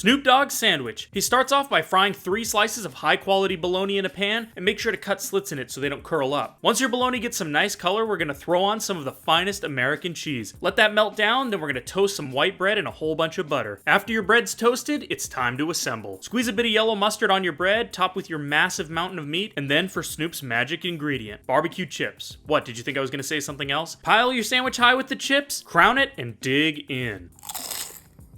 Snoop Dogg Sandwich. He starts off by frying 3 slices of high quality bologna in a pan and make sure to cut slits in it so they don't curl up. Once your bologna gets some nice color, we're going to throw on some of the finest American cheese. Let that melt down, then we're going to toast some white bread and a whole bunch of butter. After your bread's toasted, it's time to assemble. Squeeze a bit of yellow mustard on your bread, top with your massive mountain of meat, and then for Snoop's magic ingredient, barbecue chips. What, did you think I was going to say something else? Pile your sandwich high with the chips, crown it, and dig in.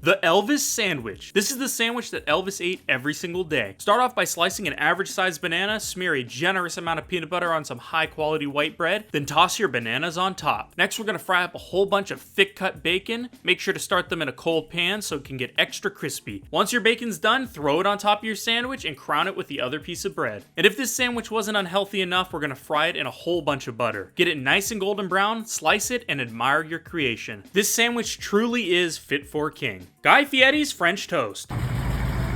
The Elvis Sandwich. This is the sandwich that Elvis ate every single day. Start off by slicing an average sized banana, smear a generous amount of peanut butter on some high quality white bread, then toss your bananas on top. Next, we're gonna fry up a whole bunch of thick cut bacon. Make sure to start them in a cold pan so it can get extra crispy. Once your bacon's done, throw it on top of your sandwich and crown it with the other piece of bread. And if this sandwich wasn't unhealthy enough, we're gonna fry it in a whole bunch of butter. Get it nice and golden brown, slice it, and admire your creation. This sandwich truly is fit for a king. Guy Fieri's French Toast.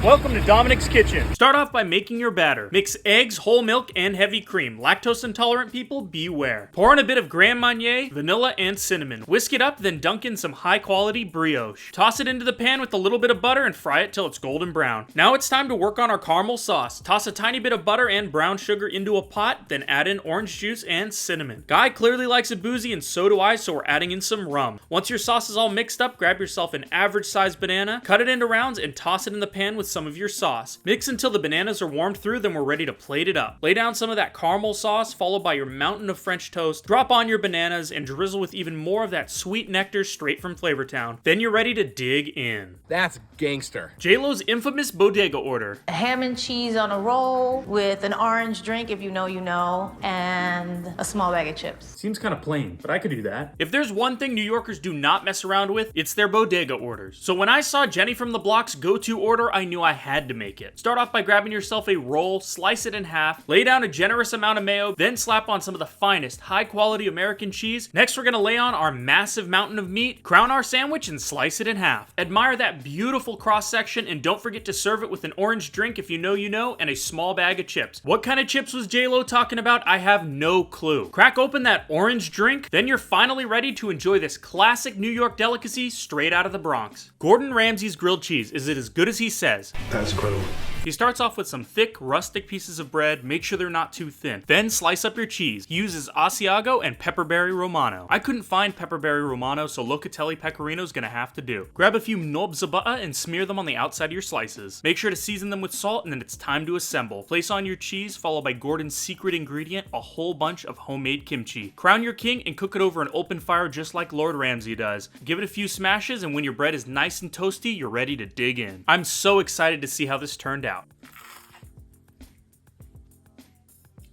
Welcome to Dominic's Kitchen. Start off by making your batter. Mix eggs, whole milk, and heavy cream. Lactose intolerant people, beware. Pour in a bit of Grand Marnier, vanilla, and cinnamon. Whisk it up, then dunk in some high quality brioche. Toss it into the pan with a little bit of butter and fry it till it's golden brown. Now it's time to work on our caramel sauce. Toss a tiny bit of butter and brown sugar into a pot, then add in orange juice and cinnamon. Guy clearly likes it boozy and so do I, so we're adding in some rum. Once your sauce is all mixed up, grab yourself an average sized banana, cut it into rounds, and toss it in the pan with some of your sauce. Mix until the bananas are warmed through, then we're ready to plate it up. Lay down some of that caramel sauce, followed by your mountain of French toast. Drop on your bananas and drizzle with even more of that sweet nectar straight from Flavortown. Then you're ready to dig in. That's gangster. J-Lo's infamous bodega order. Ham and cheese on a roll with an orange drink, if you know, you know, and a small bag of chips. Seems kind of plain, but I could do that. If there's one thing New Yorkers do not mess around with, it's their bodega orders. So when I saw Jenny from the Block's go-to order, I knew I had to make it. Start off by grabbing yourself a roll, slice it in half, lay down a generous amount of mayo, then slap on some of the finest, high-quality American cheese. Next, we're gonna lay on our massive mountain of meat, crown our sandwich, and slice it in half. Admire that beautiful cross-section, and don't forget to serve it with an orange drink if you know, and a small bag of chips. What kind of chips was J-Lo talking about? I have no clue. Crack open that orange drink, then you're finally ready to enjoy this classic New York delicacy straight out of the Bronx. Gordon Ramsay's grilled cheese. Is it as good as he says? That's incredible. He starts off with some thick, rustic pieces of bread, make sure they're not too thin. Then slice up your cheese. He uses Asiago and Pepperberry Romano. I couldn't find Pepperberry Romano, so Locatelli Pecorino's gonna have to do. Grab a few knobs of butter and smear them on the outside of your slices. Make sure to season them with salt, and then it's time to assemble. Place on your cheese, followed by Gordon's secret ingredient, a whole bunch of homemade kimchi. Crown your king and cook it over an open fire just like Lord Ramsay does. Give it a few smashes, and when your bread is nice and toasty, you're ready to dig in. I'm so excited to see how this turned out.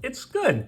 It's good.